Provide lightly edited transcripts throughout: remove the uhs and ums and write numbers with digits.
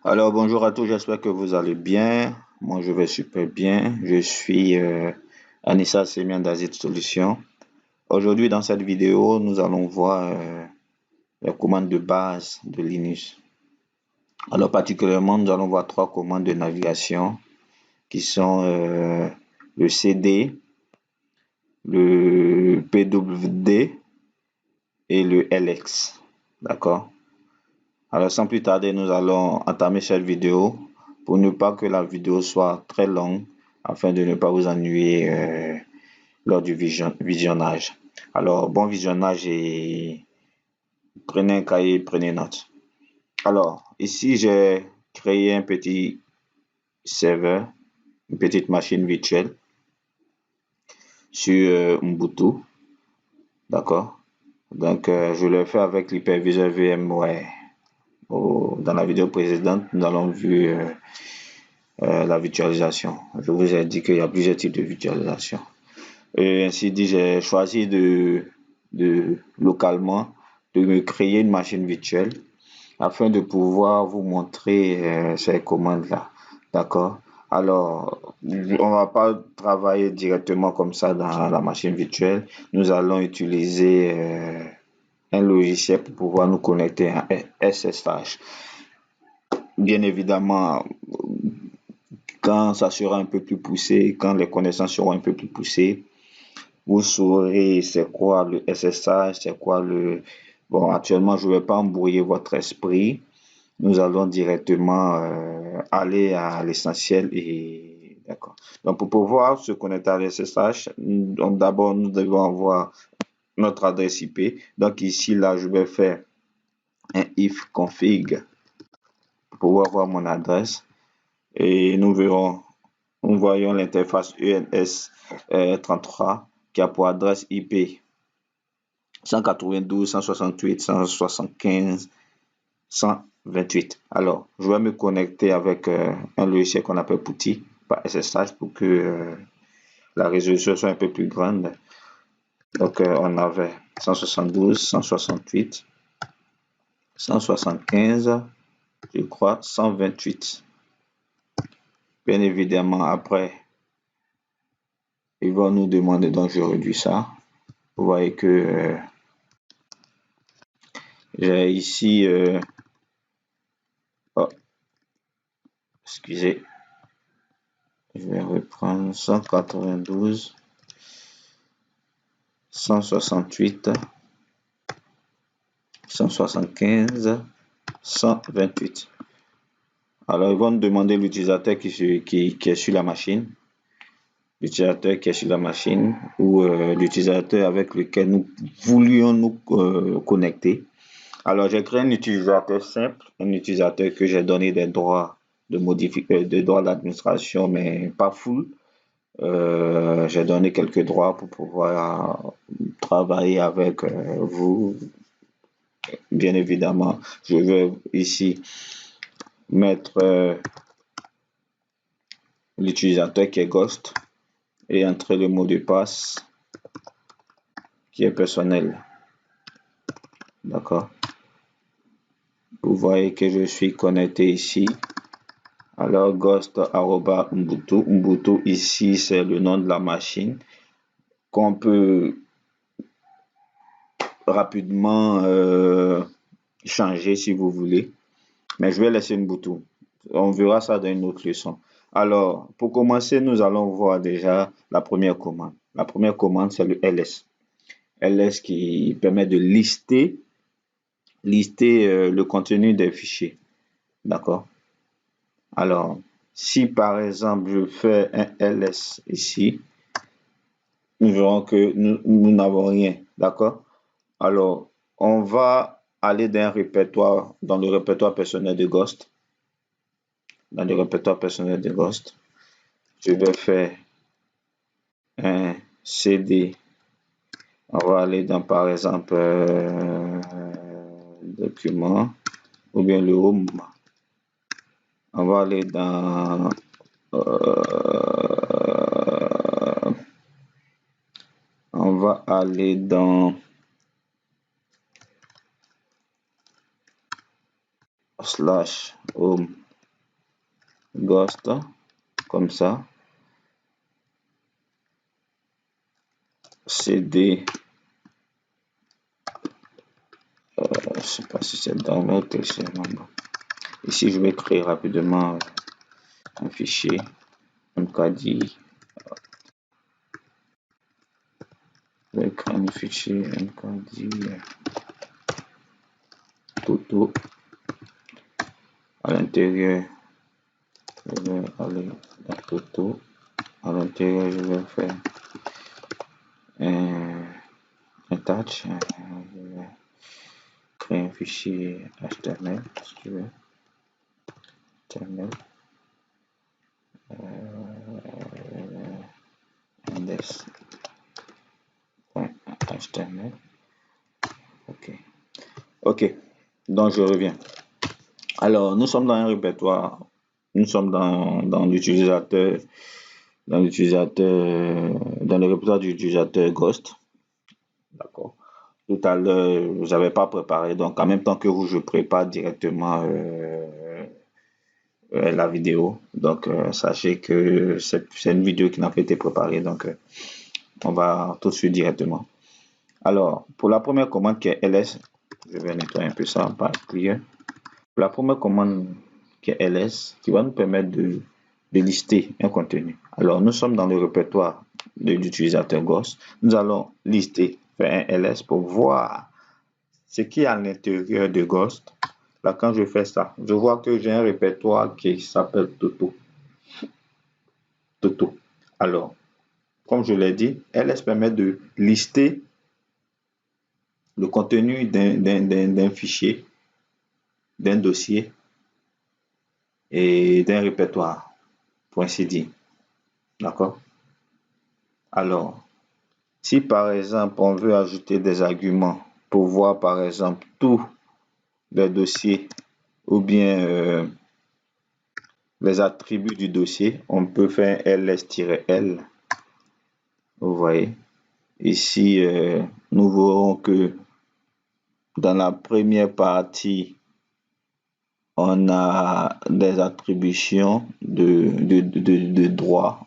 Alors bonjour à tous, j'espère que vous allez bien. Moi je vais super bien. Je suis Anissa Semian d'Azit Solutions. Aujourd'hui dans cette vidéo, nous allons voir les commandes de base de Linux. Alors particulièrement, nous allons voir trois commandes de navigation qui sont le CD, le pwd et le lx. D'accord? Alors sans plus tarder, nous allons entamer cette vidéo pour ne pas que la vidéo soit très longue afin de ne pas vous ennuyer lors du visionnage. Alors bon visionnage et prenez un cahier, prenez note. Alors ici j'ai créé un petit serveur, une petite machine virtuelle sur Ubuntu. D'accord? Donc je l'ai fait avec l'hyperviseur VMware. Dans la vidéo précédente, nous avons vu la virtualisation. Je vous ai dit qu'il y a plusieurs types de virtualisation. Et ainsi dit, j'ai choisi localement de me créer une machine virtuelle afin de pouvoir vous montrer ces commandes-là. D'accord? Alors, on va pas travailler directement comme ça dans la machine virtuelle. Nous allons utiliser un logiciel pour pouvoir nous connecter à SSH. Bien évidemment, quand ça sera un peu plus poussé, quand les connaissances seront un peu plus poussées, vous saurez c'est quoi le SSH, c'est quoi le... Bon, actuellement, je ne vais pas embrouiller votre esprit. Nous allons directement aller à l'essentiel et... D'accord. Donc, pour pouvoir se connecter à l'SSH, d'abord, nous devons avoir notre adresse IP. Donc, ici, là, je vais faire un if config pour pouvoir voir mon adresse. Et nous voyons l'interface ENS 33 qui a pour adresse IP 192.168.175.128. Alors, je vais me connecter avec un logiciel qu'on appelle PuTTY par SSH pour que la résolution soit un peu plus grande. Donc, on avait 172, 168, 175, je crois 128. Bien évidemment, après, ils vont nous demander, donc je réduis ça. Vous voyez que j'ai ici, oh, excusez, je vais reprendre 192, 168, 175, 128. Alors, ils vont nous demander l'utilisateur qui est sur la machine. L'utilisateur qui est sur la machine ou l'utilisateur avec lequel nous voulions nous connecter. Alors, j'ai créé un utilisateur simple, un utilisateur que j'ai donné des droits des droits d'administration, mais pas full. J'ai donné quelques droits pour pouvoir travailler avec vous. Bien évidemment, je vais ici mettre l'utilisateur qui est Ghost et entrer le mot de passe qui est personnel. D'accord? Vous voyez que je suis connecté ici. Alors, ghost@ubuntu. Ubuntu ici, c'est le nom de la machine qu'on peut rapidement changer si vous voulez. Mais je vais laisser Ubuntu. On verra ça dans une autre leçon. Alors, pour commencer, nous allons voir déjà la première commande. La première commande, c'est le ls. ls qui permet de lister le contenu des fichiers. D'accord? Alors, si par exemple je fais un ls ici, nous verrons que nous n'avons rien. D'accord? Alors, on va aller dans le répertoire personnel de Ghost. Dans le répertoire personnel de Ghost, je vais faire un cd. On va aller dans par exemple document ou bien le home. On va aller dans /home Ghost, comme ça. CD, je sais pas si c'est download, téléchargement. Ici, je vais créer rapidement un fichier mkd. Je vais créer un fichier mkd Toto. À l'intérieur, je vais aller dans Toto. À l'intérieur, je vais faire un touch. Je vais créer un fichier HTML, si tu veux. HTML. index.html. Ok, donc je reviens. Alors, nous sommes dans un répertoire, nous sommes dans l'utilisateur, dans le répertoire du utilisateur Ghost. D'accord. Tout à l'heure, je n'avais pas préparé, donc en même temps que vous, je prépare directement la vidéo. Donc, sachez que c'est une vidéo qui n'a pas été préparée, donc on va tout de suite directement. Alors, pour la première commande qui est ls, je vais nettoyer un peu ça par clear. Pour la première commande qui est ls, qui va nous permettre de lister un contenu. Alors, nous sommes dans le répertoire de l'utilisateur Ghost. Nous allons lister, faire un ls pour voir ce qui est à l'intérieur de Ghost. Là, quand je fais ça, je vois que j'ai un répertoire qui s'appelle Toto. Toto. Alors, comme je l'ai dit, ls permet de lister le contenu d'un fichier, d'un dossier et d'un répertoire, pour ainsi dire. D'accord? Alors, si par exemple on veut ajouter des arguments pour voir par exemple tous les dossiers ou bien les attributs du dossier, on peut faire ls-l. Vous voyez? Ici, nous verrons que dans la première partie, on a des attributions de droits,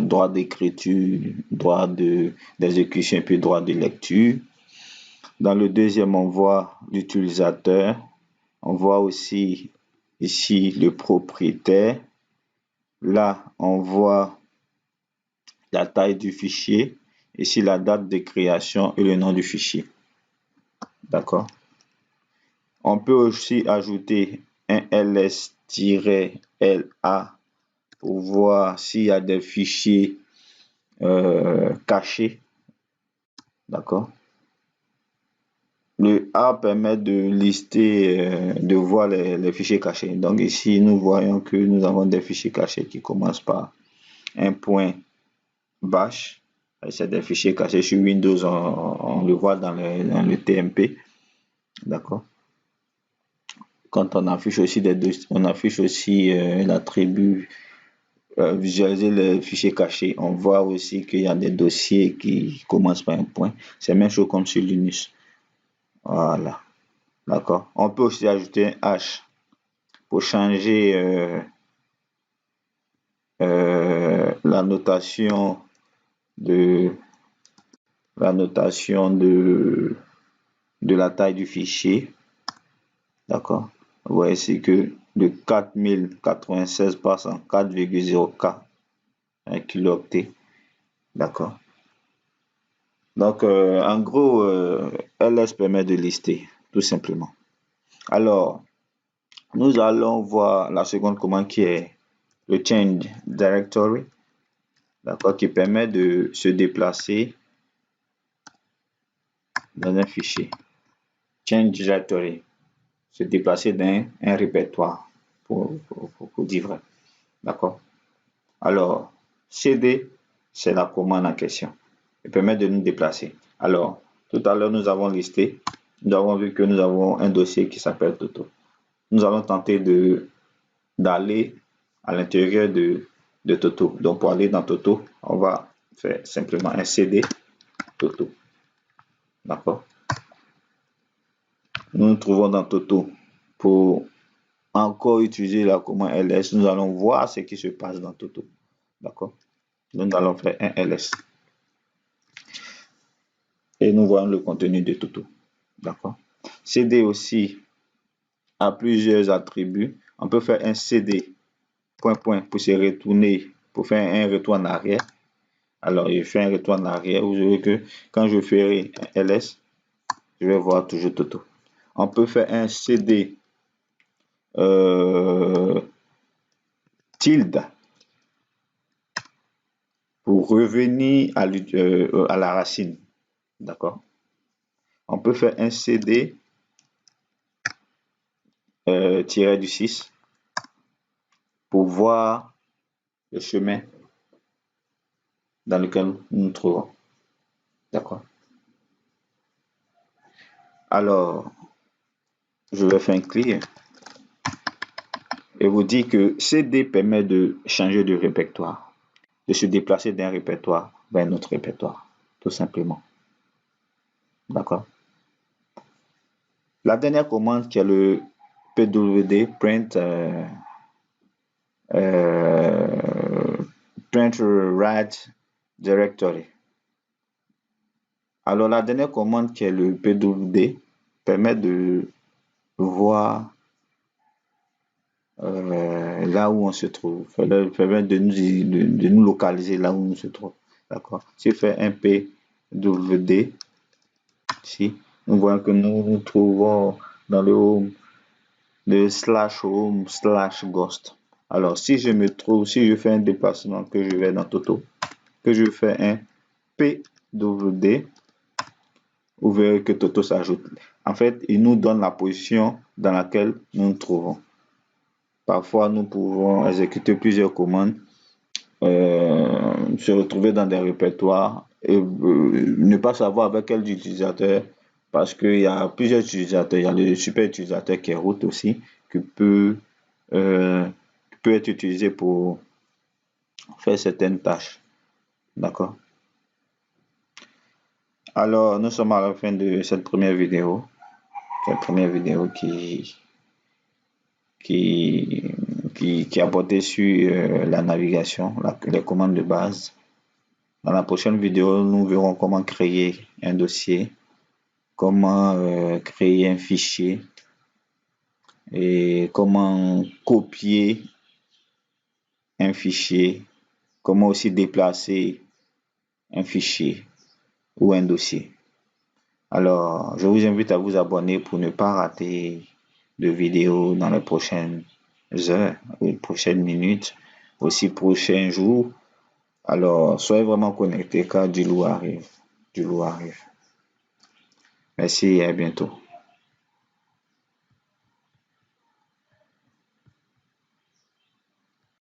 droit d'écriture, droit d'exécution et puis droit de lecture. Dans le deuxième, on voit l'utilisateur. On voit aussi ici le propriétaire. Là, on voit la taille du fichier. Ici, la date de création et le nom du fichier. D'accord? On peut aussi ajouter un ls-la pour voir s'il y a des fichiers cachés. D'accord? Le A permet de lister, de voir les fichiers cachés. Donc ici, nous voyons que nous avons des fichiers cachés qui commencent par un point bash. C'est des fichiers cachés sur Windows, on le voit dans le TMP. D'accord? Quand on affiche aussi l'attribut visualiser les fichiers cachés, on voit aussi qu'il y a des dossiers qui commencent par un point. C'est la même chose comme sur Linux. Voilà. D'accord. On peut aussi ajouter un hash pour changer la notation de la taille du fichier. D'accord. Vous voyez ici que de 4096 passe en 4,0K, un kilooctet. D'accord. Donc, en gros, ls permet de lister, tout simplement. Alors, nous allons voir la seconde commande qui est le change directory, d'accord, qui permet de se déplacer dans un fichier. Change directory, se déplacer dans un répertoire, pour dire vrai. D'accord. Alors, cd, c'est la commande en question. Il permet de nous déplacer. Alors, tout à l'heure, nous avons listé. Nous avons vu que nous avons un dossier qui s'appelle Toto. Nous allons tenter d'aller à l'intérieur de Toto. Donc, pour aller dans Toto, on va faire simplement un cd Toto. D'accord? Nous nous trouvons dans Toto pour encore utiliser la commande ls, nous allons voir ce qui se passe dans Toto. D'accord? Nous allons faire un ls. Et nous voyons le contenu de Toto. D'accord? CD aussi a plusieurs attributs. On peut faire un CD point pour se retourner, pour faire un retour en arrière. Alors, je fais un retour en arrière. Vous verrez que quand je ferai un ls, je vais voir toujours Toto. On peut faire un CD tilde pour revenir à la racine. D'accord? On peut faire un CD tiré du 6 pour voir le chemin dans lequel nous nous trouvons. D'accord? Alors, je vais faire un clear et vous dire que CD permet de changer de répertoire, de se déplacer d'un répertoire vers un autre répertoire, tout simplement. D'accord? La dernière commande qui est le pwd print write directory. Alors la dernière commande qui est le pwd permet de voir là où on se trouve, permet de nous localiser là où on se trouve. D'accord? Si je fais un pwd, ici, nous voyons que nous nous trouvons dans le home, le /home/ghost. Alors, si je fais un déplacement, que je vais dans Toto, que je fais un pwd, vous verrez que Toto s'ajoute. En fait, il nous donne la position dans laquelle nous nous trouvons. Parfois, nous pouvons exécuter plusieurs commandes, se retrouver dans des répertoires et ne pas savoir avec quel utilisateur, parce qu'il y a plusieurs utilisateurs. Il y a le super utilisateur qui est root aussi, qui peut être utilisé pour faire certaines tâches. D'accord? Alors, nous sommes à la fin de cette première vidéo. Cette première vidéo qui a porté sur la navigation, les commandes de base. Dans la prochaine vidéo, nous verrons comment créer un dossier, comment créer un fichier et comment copier un fichier, comment aussi déplacer un fichier ou un dossier. Alors, je vous invite à vous abonner pour ne pas rater de vidéos dans les prochaines heures, ou les prochaines minutes, aussi prochains jours. Alors, soyez vraiment connectés car du lourd arrive. Du lourd arrive. Merci et à bientôt.